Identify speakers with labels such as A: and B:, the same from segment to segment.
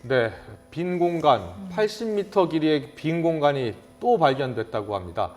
A: 네, 빈 공간, 80m 길이의 빈 공간이 또 발견됐다고 합니다.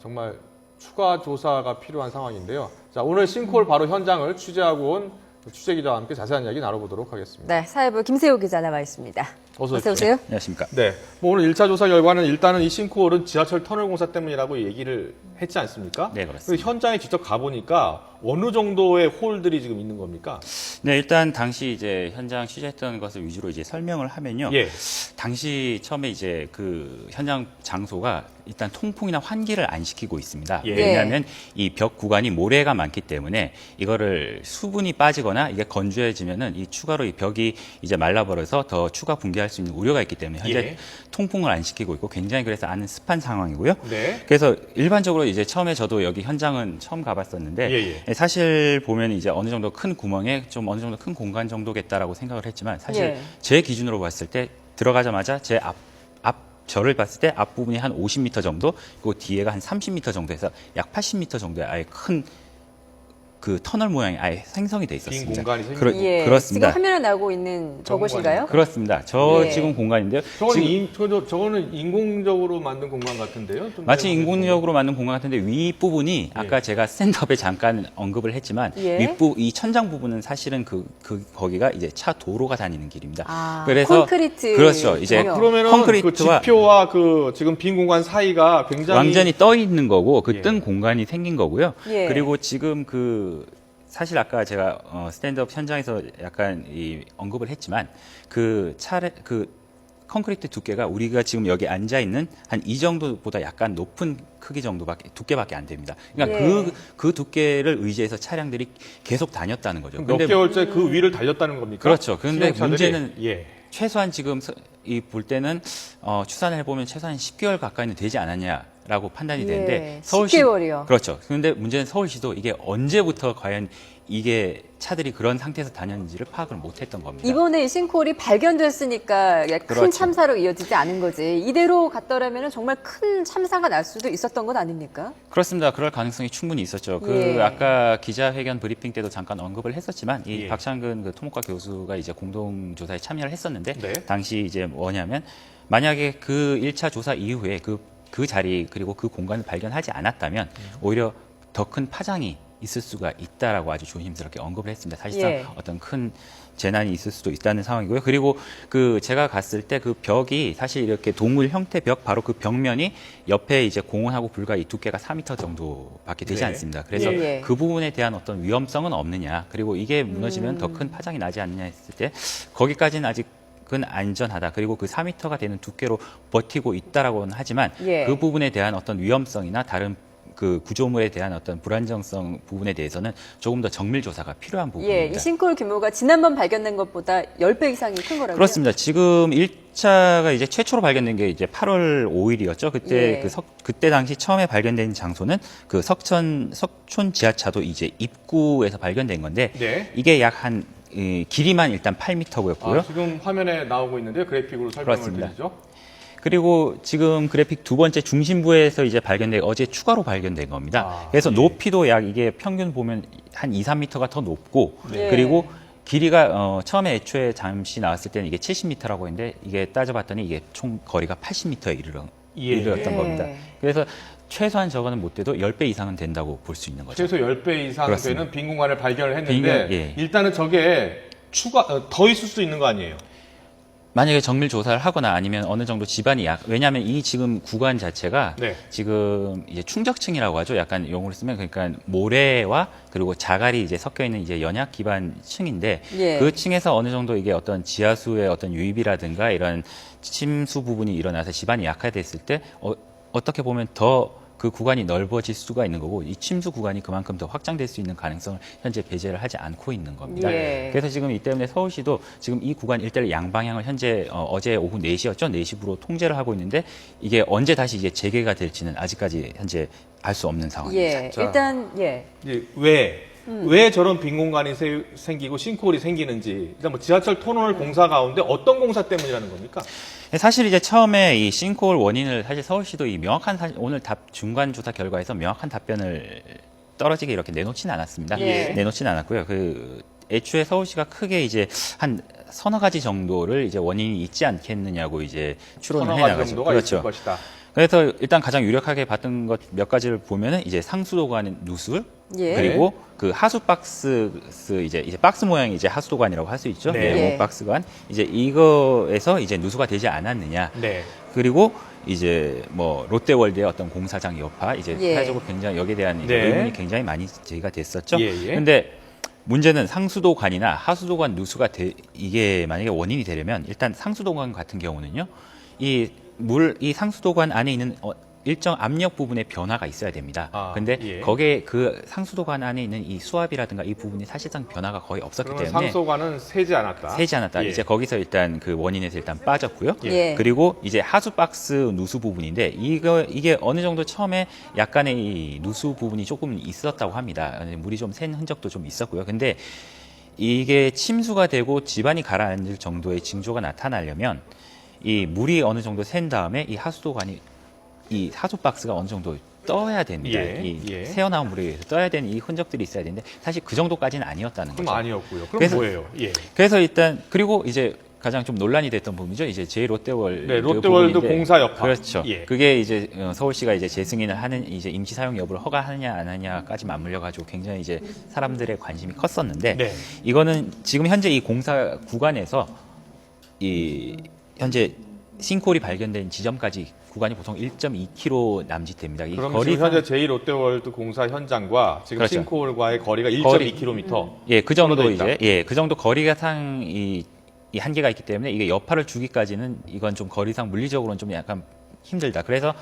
A: 정말 추가 조사가 필요한 상황인데요. 자, 오늘 싱크홀 바로 현장을 취재하고 온 취재기자와 함께 자세한 이야기 나눠보도록 하겠습니다.
B: 네, 사회부 김세호 기자 나와 있습니다.
A: 어서
B: 오세요.
C: 안녕하십니까.
A: 네, 오늘 1차 조사 결과는 일단은 이 싱크홀은 지하철 터널 공사 때문이라고 얘기를 했지 않습니까?
C: 네, 그렇습니다.
A: 현장에 직접 가보니까 어느 정도의 홀들이 지금 있는 겁니까?
C: 네, 일단 당시 이제 현장 취재했던 것을 위주로 이제 설명을 하면요.
A: 예.
C: 당시 처음에 이제 그 현장 장소가 일단 통풍이나 환기를 안 시키고 있습니다.
A: 예.
C: 왜냐하면 이 벽 구간이 모래가 많기 때문에 이거를 수분이 빠지거나 이게 건조해지면은 이 추가로 이 벽이 이제 말라버려서 더 추가 붕괴할 수 있는 우려가 있기 때문에 현재
A: 예.
C: 통풍을 안 시키고 있고 굉장히 그래서 안은 습한 상황이고요.
A: 네.
C: 그래서 일반적으로 이제 처음에 저도 여기 현장은 처음 가봤었는데
A: 예.
C: 사실 보면 이제 어느 정도 큰 구멍에 좀 어느 정도 큰 공간 정도겠다라고 생각을 했지만 사실
B: 예.
C: 제 기준으로 봤을 때 들어가자마자 제 저를 봤을 때 앞부분이 한 50m 정도, 그리고 뒤에가 한 30m 정도 해서 약 80m 정도의 아예 큰 그 터널 모양이 아예 생성이 돼 있었습니다.
A: 빈 공간이 생긴
B: 예,
C: 그렇습니다.
B: 지금 화면에 나오고 있는 저곳인가요?
C: 그렇습니다. 저
B: 예.
C: 지금 공간인데요.
A: 저거는 인공적으로 만든 공간 같은데요? 좀
C: 마치
A: 내가
C: 인공적으로 만든 공간 같은데 윗부분이 아까 제가 스탠드업에 잠깐 언급을 했지만
B: 예.
C: 이 천장 부분은 사실은 거기가 이제 차 도로가 다니는 길입니다.
B: 아,
C: 그래서
B: 콘크리트.
C: 그렇죠. 이제
B: 전혀.
A: 그러면은
C: 콘크리트와
A: 그 지표와 그 지금 빈 공간 사이가 굉장히
C: 완전히 떠 있는 거고 그
A: 예.
C: 뜬 공간이 생긴 거고요.
B: 예.
C: 그리고 지금 사실 아까 제가 스탠드업 현장에서 약간 언급을 했지만 그 콘크리트 두께가 우리가 지금 여기 앉아 있는 한 이 정도보다 약간 높은 크기 두께밖에 안 됩니다. 그러니까
B: 예.
C: 그 두께를 의지해서 차량들이 계속 다녔다는 거죠.
A: 몇 개월째 그 위를 달렸다는 겁니까?
C: 그렇죠. 그런데
A: 승용차들이?
C: 문제는
A: 예.
C: 최소한 지금 볼 때는 추산을 해보면 최소한 10개월 가까이는 되지 않았냐라고 판단이 되는데
B: 예, 10개월이요.
C: 그렇죠. 그런데 문제는 서울시도 이게 언제부터 과연 이게 차들이 그런 상태에서 다녔는지를 파악을 못했던 겁니다.
B: 이번에 이 싱크홀이 발견됐으니까 큰
C: 그렇죠.
B: 참사로 이어지지 않은 거지. 이대로 갔더라면 정말 큰 참사가 날 수도 있었던 건 아닙니까?
C: 그렇습니다. 그럴 가능성이 충분히 있었죠.
B: 예.
C: 아까 기자회견 브리핑 때도 잠깐 언급을 했었지만 이
A: 예.
C: 박창근 그 토목과 교수가 이제 공동조사에 참여를 했었는데
A: 네.
C: 당시 이제 뭐냐면 만약에 그 1차 조사 이후에 그 자리 그리고 그 공간을 발견하지 않았다면 오히려 더 큰 파장이 있을 수가 있다라고 아주 조심스럽게 언급을 했습니다. 사실상
B: 예.
C: 어떤 큰 재난이 있을 수도 있다는 상황이고요. 그리고 제가 갔을 때 그 벽이 사실 이렇게 동물 형태 벽 바로 그 벽면이 옆에 이제 공원하고 불과 이 두께가 4m 정도밖에 되지
A: 네.
C: 않습니다. 그래서
B: 예.
C: 그 부분에 대한 어떤 위험성은 없느냐. 그리고 이게 무너지면 더 큰 파장이 나지 않느냐 했을 때 거기까지는 아직은 안전하다. 그리고 그 4m가 되는 두께로 버티고 있다라고는 하지만
B: 예.
C: 그 부분에 대한 어떤 위험성이나 다른 그 구조물에 대한 어떤 불안정성 부분에 대해서는 조금 더 정밀 조사가 필요한 부분입니다.
B: 예, 이 싱크홀 규모가 지난번 발견된 것보다 10배 이상이 큰 거라고요?
C: 그렇습니다. 지금 1차가 이제 최초로 발견된 게 이제 8월 5일이었죠. 그때
B: 예.
C: 그때 당시 처음에 발견된 장소는 그 석촌 지하차도 이제 입구에서 발견된 건데
A: 네.
C: 이게 약 길이만 일단 8m고요.
A: 지금 화면에 나오고 있는데요. 그래픽으로 설명을
C: 그렇습니다.
A: 드리죠.
C: 그리고 지금 그래픽 두 번째 중심부에서 이제 발견된 어제 추가로 발견된 겁니다. 그래서
A: 예.
C: 높이도 약 이게 평균 보면 한 2, 3m가 더 높고
B: 네.
C: 그리고 길이가 처음에 애초에 잠시 나왔을 때는 이게 70m라고 했는데 이게 따져봤더니 이게 총 거리가 80m에 이르렀던
B: 예.
C: 겁니다. 그래서 최소한 저거는 못 돼도 10배 이상은 된다고 볼 수 있는 거죠.
A: 최소 10배 이상
C: 그렇습니다.
A: 되는 빈 공간을 발견을 했는데
C: 예.
A: 일단은 저게 더 있을 수 있는 거 아니에요?
C: 만약에 정밀 조사를 하거나 아니면 어느 정도 집안이 왜냐하면 이 지금 구간 자체가
A: 네.
C: 지금 이제 충적층이라고 하죠. 약간 용어를 쓰면 그러니까 모래와 그리고 자갈이 이제 섞여 있는 이제 연약 기반 층인데
B: 예.
C: 그 층에서 어느 정도 이게 어떤 지하수의 어떤 유입이라든가 이런 침수 부분이 일어나서 집안이 약화됐을 때 어떻게 보면 더 그 구간이 넓어질 수가 있는 거고 이 침수 구간이 그만큼 더 확장될 수 있는 가능성을 현재 배제를 하지 않고 있는 겁니다.
B: 예.
C: 그래서 지금 이 때문에 서울시도 지금 이 구간 일대를 양방향을 현재 어제 오후 4시였죠. 4시부로 통제를 하고 있는데 이게 언제 다시 이제 재개가 될지는 아직까지 현재 알 수 없는 상황입니다.
B: 예,
A: 자.
B: 일단 예.
A: 왜 저런 빈 공간이 생기고 싱크홀이 생기는지 일단 뭐 지하철 터널 공사 가운데 어떤 공사 때문이라는 겁니까?
C: 사실 이제 처음에 이 싱크홀 원인을 사실 서울시도 오늘 중간 조사 결과에서 명확한 답변을 떨어지게 이렇게 내놓지는 않았습니다.
B: 예.
C: 내놓지는 않았고요. 애초에 서울시가 크게 이제 한 서너 가지 정도를 이제 원인이 있지 않겠느냐고 이제 추론을
A: 서너
C: 해나가죠.
A: 가지 정도가 있을 것이다.
C: 그래서 일단 가장 유력하게 봤던 것 몇 가지를 보면은 이제 상수도관 누수
B: 예.
C: 그리고 그 하수 박스 이제 박스 모양이 이제 하수도관이라고 할 수 있죠.
A: 네.
C: 네,
B: 예.
C: 박스관 이제 이거에서 이제 누수가 되지 않았느냐.
A: 네.
C: 그리고 이제 뭐 롯데월드의 어떤 공사장 여파 이제
B: 예.
C: 사회적으로 굉장히 여기에 대한 이제
A: 네.
C: 의문이 굉장히 많이 제기가 됐었죠.
A: 예, 예.
C: 근데 문제는 상수도관이나 하수도관 누수가 이게 만약에 원인이 되려면 일단 상수도관 같은 경우는요. 이 상수도관 안에 있는 일정 압력 부분의 변화가 있어야 됩니다.
A: 아,
C: 근데
A: 예.
C: 거기에 그 상수도관 안에 있는 이 수압이라든가 이 부분이 사실상 변화가 거의 없었기
A: 그러면
C: 때문에
A: 상소관은 세지 않았다.
C: 새지 않았다.
A: 예.
C: 이제 거기서 일단 그 원인에서 일단 빠졌고요.
B: 예.
C: 그리고 이제 하수 박스 누수 부분인데 이게 어느 정도 처음에 약간의 이 누수 부분이 조금 있었다고 합니다. 물이 좀 샌 흔적도 좀 있었고요. 근데 이게 침수가 되고 집안이 가라앉을 정도의 징조가 나타나려면 이 물이 어느 정도 샌 다음에 이 하수도관이 이 하수 박스가 어느 정도 떠야 됩니다.
A: 예,
C: 이
A: 예.
C: 새어나온 물에 의해서 떠야 되는 이 흔적들이 있어야 되는데 사실 그 정도까지는 아니었다는
A: 그럼
C: 거죠.
A: 아니었고요. 그럼
C: 그래서-
A: 뭐예요? 예.
C: 그래서 일단 그리고 이제 가장 좀 논란이 됐던 부분이죠. 이제 제 롯데월드
A: 네, 롯데월드
C: 부분인데
A: 공사 여파.
C: 그렇죠.
A: 예.
C: 그게 이제 서울시가 이제 재승인을 하는 이제 임시 사용 여부를 허가하느냐 안 하냐까지 맞물려 가지고 굉장히 이제 사람들의 관심이 컸었는데
A: 네.
C: 이거는 지금 현재 이 공사 구간에서 이 현재 싱크홀이 발견된 지점까지 구간이 보통 1.2km 남짓됩니다. 이
A: 그럼
C: 거리가
A: 지금 현재 제2롯데월드 공사 현장과 지금
C: 그렇죠.
A: 싱크홀과의 거리가
C: 거리.
A: 1.2km.
C: 예, 그 정도
A: 떨어져 있다.
C: 이제 그 정도 거리가 이 한계가 있기 때문에 이게 여파를 주기까지는 이건 좀 거리상 물리적으로는 좀 약간 힘들다. 그래서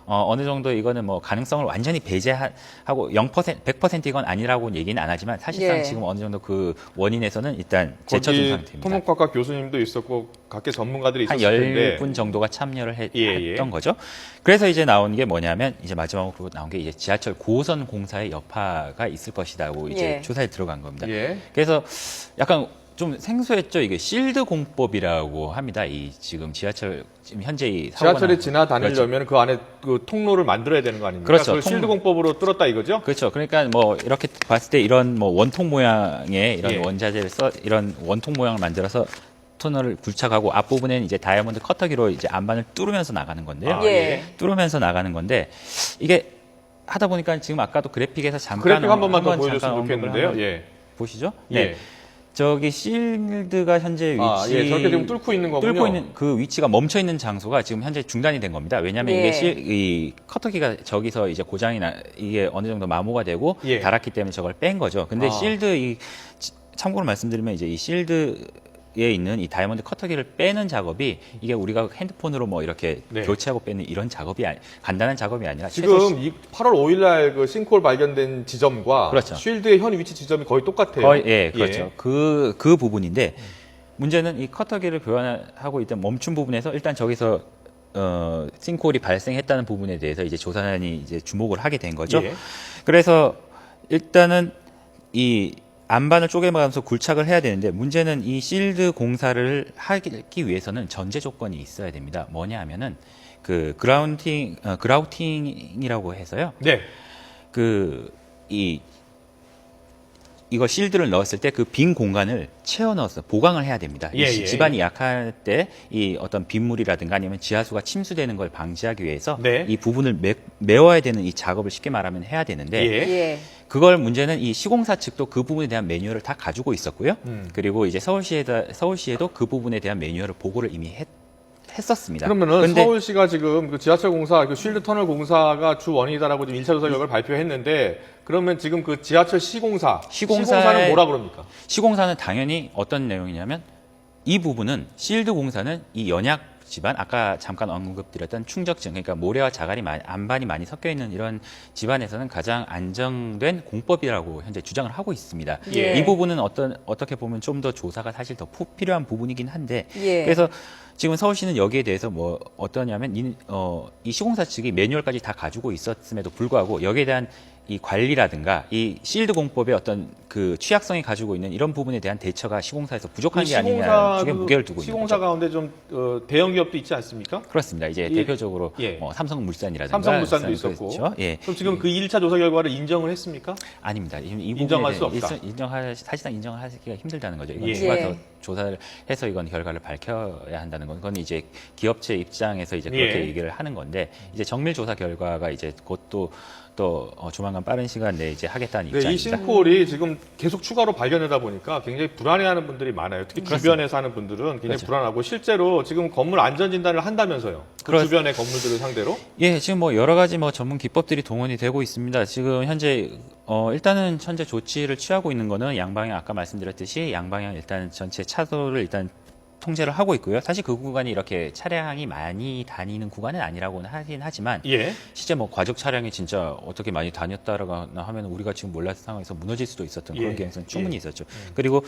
C: 어느 정도 이거는 뭐 가능성을 완전히 배제하고 0% 100% 이건 아니라고 얘기는 안 하지만 사실상
B: 예.
C: 지금 어느 정도 그 원인에서는 일단 제쳐준
A: 거기
C: 상태입니다.
A: 토목과학 교수님도 있었고 각계 전문가들이
C: 한
A: 있었을 텐데
C: 10분 정도가 참여를
A: 예.
C: 했던 거죠. 그래서 이제 나온 게 뭐냐면 이제 마지막으로 나온 게 이제 지하철 고선 공사의 여파가 있을 것이다고 이제
B: 예.
C: 조사에 들어간 겁니다.
A: 예.
C: 그래서 약간 좀 생소했죠. 이게 실드 공법이라고 합니다. 이 지금 지하철 지금 현재 이 사고가
A: 지하철이
C: 난-
A: 지나다니려면 그 안에 그 통로를 만들어야 되는 거 아닙니까?
C: 그렇죠.
A: 그걸 실드 공법으로 뚫었다 이거죠?
C: 그렇죠. 그러니까 뭐 이렇게 봤을 때 이런 뭐 원통 모양의 이런
A: 예.
C: 원자재를 이런 원통 모양을 만들어서 터널을 굴착하고 앞부분에는 이제 다이아몬드 커터기로 이제 안반을 뚫으면서 나가는 건데요.
A: 아,
B: 예.
C: 뚫으면서 나가는 건데 이게 하다 보니까 지금 아까도 그래픽에서 잠깐
A: 그래픽 한 번만 더
C: 한번
A: 보여줬으면
C: 잠깐 언급을
A: 좋겠는데요.
C: 한번
A: 예.
C: 보시죠.
A: 예.
C: 네. 저기 실드가 현재 위치
A: 아, 예. 저렇게 지금 뚫고 있는 거군요.
C: 뚫고 있는 그 위치가 멈춰 있는 장소가 지금 현재 중단이 된 겁니다. 왜냐하면
B: 예.
C: 이게 이 커터기가 저기서 이제 고장이 이게 어느 정도 마모가 되고
A: 예.
C: 닳았기 때문에 저걸 뺀 거죠. 근데
A: 아.
C: 실드 참고로 말씀드리면 이제 이 실드에 있는 이 다이아몬드 커터기를 빼는 작업이 이게 우리가 핸드폰으로 뭐 이렇게
A: 네.
C: 교체하고 빼는 이런 작업이 간단한 작업이 아니라
A: 지금
C: 최소
A: 이 8월 5일 날 그 싱크홀 발견된 지점과
C: 그렇죠.
A: 쉴드의 현 위치 지점이 거의 똑같아요.
C: 거의 예, 그렇죠. 그 부분인데 문제는 이 커터기를 교환하고 있던 멈춘 부분에서 일단 저기서 싱크홀이 발생했다는 부분에 대해서 이제 조사단이 이제 주목을 하게 된 거죠.
A: 예.
C: 그래서 일단은 이 안반을 쪼개면서 굴착을 해야 되는데 문제는 이 실드 공사를 하기 위해서는 전제 조건이 있어야 됩니다. 뭐냐 하면은 그 그라우팅이라고 해서요.
A: 네.
C: 이거 실드를 넣었을 때 그 빈 공간을 채워 넣어서 보강을 해야 됩니다.
A: 예, 예.
C: 집안이 약할 때 이 어떤 빗물이라든가 아니면 지하수가 침수되는 걸 방지하기 위해서
A: 네.
C: 이 부분을 메워야 되는 이 작업을 쉽게 말하면 해야 되는데
A: 예.
B: 예.
C: 그걸 문제는 이 시공사 측도 그 부분에 대한 매뉴얼을 다 가지고 있었고요. 그리고 이제 서울시에도 그 부분에 대한 매뉴얼을 보고를 이미 했었습니다.
A: 그러면은
C: 근데
A: 서울시가 지금 그 지하철 공사, 그 쉴드 터널 공사가 주 원인이다라고 지금 1차 조사 결과를 발표했는데 그러면 지금 그 지하철 시공사는 뭐라 그럽니까?
C: 시공사는 당연히 어떤 내용이냐면 이 부분은 실드 공사는 이 연약 집안 아까 잠깐 언급드렸던 충적층 그러니까 모래와 자갈이 안반이 많이 섞여 있는 이런 집안에서는 가장 안정된 공법이라고 현재 주장을 하고 있습니다.
B: 예.
C: 이 부분은 어떻게 보면 좀 더 조사가 사실 더 필요한 부분이긴 한데
B: 예.
C: 그래서 지금 서울시는 여기에 대해서 뭐 어떠냐면 이 시공사 측이 매뉴얼까지 다 가지고 있었음에도 불구하고 여기에 대한 이 관리라든가 이 실드 공법의 어떤 그 취약성이 가지고 있는 이런 부분에 대한 대처가 시공사에서 부족한 게 아니냐 쪽에 무게를 두고 있는
A: 시공사
C: 거죠.
A: 가운데 좀 대형 기업도 있지 않습니까?
C: 그렇습니다. 이제
A: 이-
C: 대표적으로
A: 예.
C: 삼성물산이라든가
A: 삼성물산도
C: 그렇죠.
A: 있었고.
C: 예.
A: 그럼 지금 그 1차 조사 결과를 인정을 했습니까?
C: 아닙니다. 이
A: 인정할
C: 부분에
A: 수 없다.
C: 사실상 인정하기가 힘들다는 거죠. 이건
A: 예.
C: 추가
B: 예.
C: 조사를 해서 이건 결과를 밝혀야 한다는 건 그건 이제 기업체 입장에서 이제 그렇게
A: 예.
C: 얘기를 하는 건데 이제 정밀 조사 결과가 이제 곧또 조만간 빠른 시간 내에 이제 하겠다는
A: 네, 이
C: 입장입니다.
A: 싱크홀이 지금 계속 추가로 발견되다 보니까 굉장히 불안해하는 분들이 많아요. 특히
C: 그렇습니다.
A: 주변에 사는 분들은 굉장히
C: 그렇죠.
A: 불안하고 실제로 지금 건물 안전 진단을 한다면서요. 그
C: 그렇-
A: 주변의 건물들을 상대로.
C: 예, 지금 뭐 여러 가지 뭐 전문 기법들이 동원이 되고 있습니다. 지금 현재 일단은 현재 조치를 취하고 있는 거는 양방향 아까 말씀드렸듯이 양방향 일단 전체 차도를 일단 통제를 하고 있고요. 사실 그 구간이 이렇게 차량이 많이 다니는 구간은 아니라고는 하긴 하지만
A: 예.
C: 실제 뭐 과적 차량이 진짜 어떻게 많이 다녔다라거나 하면 우리가 지금 몰랐던 상황에서 무너질 수도 있었던 그런
A: 예.
C: 가능성이 충분히
A: 예.
C: 있었죠. 그리고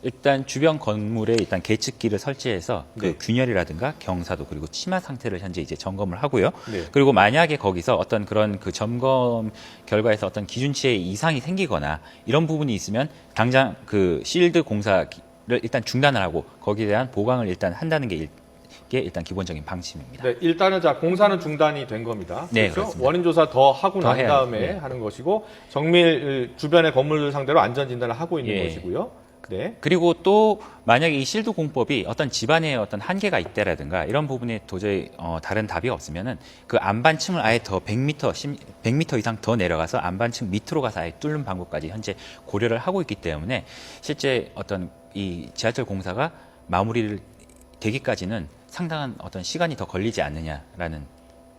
C: 일단 주변 건물에 일단 계측기를 설치해서 그
A: 네.
C: 균열이라든가 경사도 그리고 치마 상태를 현재 이제 점검을 하고요.
A: 네.
C: 그리고 만약에 거기서 어떤 그런 그 점검 결과에서 어떤 기준치에 이상이 생기거나 이런 부분이 있으면 당장 그 실드 공사를 일단 중단을 하고 거기에 대한 보강을 일단 한다는 게 일단 기본적인 방침입니다.
A: 네, 일단은 자 공사는 중단이 된 겁니다.
C: 네,
A: 그렇죠?
C: 그렇습니다.
A: 원인 조사 더 하고
C: 더
A: 난
C: 해야죠.
A: 다음에
C: 네.
A: 하는 것이고 정밀 주변의 건물들 상대로 안전 진단을 하고 있는
C: 예.
A: 것이고요. 네.
C: 그리고 또 만약에 이 실드 공법이 어떤 집안에 어떤 한계가 있다라든가 이런 부분에 도저히 다른 답이 없으면은 그 안반층을 아예 더 100m 이상 더 내려가서 안반층 밑으로 가서 아예 뚫는 방법까지 현재 고려를 하고 있기 때문에 실제 어떤 이 지하철 공사가 마무리를 되기까지는 상당한 어떤 시간이 더 걸리지 않느냐라는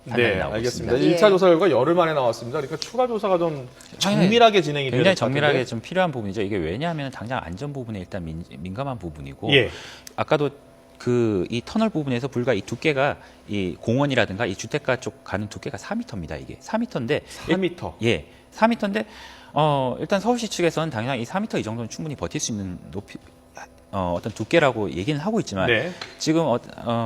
C: 판단이
A: 네,
C: 나오고
A: 알겠습니다.
C: 있습니다.
B: 예.
A: 1차 조사 결과 열흘 만에 나왔습니다. 그러니까 추가 조사가 좀 정밀하게 진행이 돼야
C: 굉장히
A: 될것
C: 정밀하게
A: 같은데.
C: 좀 필요한 부분이죠. 이게 왜냐하면 당장 안전 부분에 일단 민감한 부분이고
A: 예.
C: 아까도 그 이 터널 부분에서 불과 이 두께가 이 공원이라든가 이 주택가 쪽 가는 두께가 4m입니다. 이게 4m인데
A: 4m.
C: 예, 4m인데 일단 서울시 측에서는 당장 이 4m 이 정도는 충분히 버틸 수 있는 높이 어떤 두께라고 얘기는 하고 있지만
A: 네.
C: 지금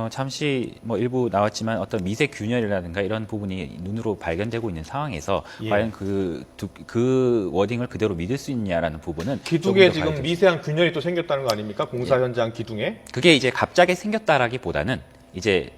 C: 잠시 뭐 일부 나왔지만 어떤 미세 균열이라든가 이런 부분이 눈으로 발견되고 있는 상황에서
A: 예.
C: 과연 그 워딩을 그대로 믿을 수 있냐라는 부분은
A: 기둥에
C: 조금 더 봐야
A: 지금
C: 되죠.
A: 미세한 균열이 또 생겼다는 거 아닙니까? 공사 현장 기둥에.
C: 그게 이제 갑자기 생겼다라기보다는 이제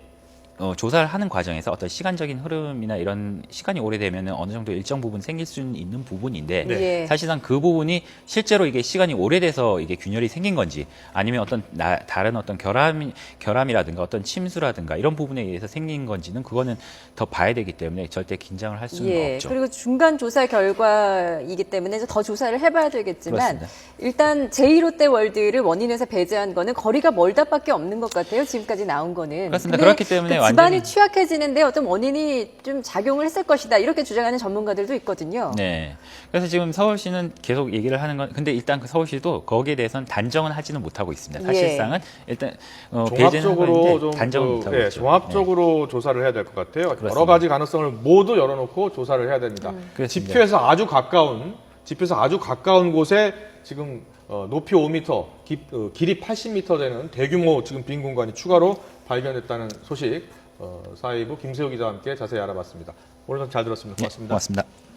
C: 조사를 하는 과정에서 어떤 시간적인 흐름이나 이런 시간이 오래되면 어느 정도 일정 부분 생길 수는 있는 부분인데
B: 네.
C: 사실상 그 부분이 실제로 이게 시간이 오래돼서 이게 균열이 생긴 건지 아니면 어떤 다른 어떤 결함이라든가 어떤 침수라든가 이런 부분에 의해서 생긴 건지는 그거는 더 봐야 되기 때문에 절대 긴장을 할 수는
B: 예,
C: 없죠.
B: 그리고 중간 조사 결과이기 때문에 더 조사를 해봐야 되겠지만
C: 그렇습니다.
B: 일단 제2롯데 월드를 원인에서 배제한 거는 거리가 멀다밖에 없는 것 같아요. 지금까지 나온 거는.
C: 그렇습니다.
B: 근데
C: 그렇기 때문에
B: 그 집안이
C: 완전히-
B: 취약해지는데 어떤 원인이 좀 작용을 했을 것이다. 이렇게 주장하는 전문가들도 있거든요.
C: 네. 그래서 지금 서울시는 계속 얘기를 하는 건, 근데 일단 그 서울시도 거기에 대해서는 단정은 하지는 못하고 있습니다. 사실상은 일단
A: 종합적으로 좀
C: 단정은
A: 그,
C: 못하고
A: 예,
C: 있죠.
A: 종합적으로 조사를 해야 될 것 같아요. 여러
C: 그렇습니다.
A: 가지 가능성을 모두 열어놓고 조사를 해야 됩니다.
C: 그렇습니다.
A: 집회에서 아주 가까운 곳에 지금 높이 5m, 길이 80m 되는 대규모 지금 빈 공간이 추가로 발견됐다는 소식 사회부 김세호 기자와 함께 자세히 알아봤습니다. 오늘 잘 들었습니다. 고맙습니다.
C: 고맙습니다.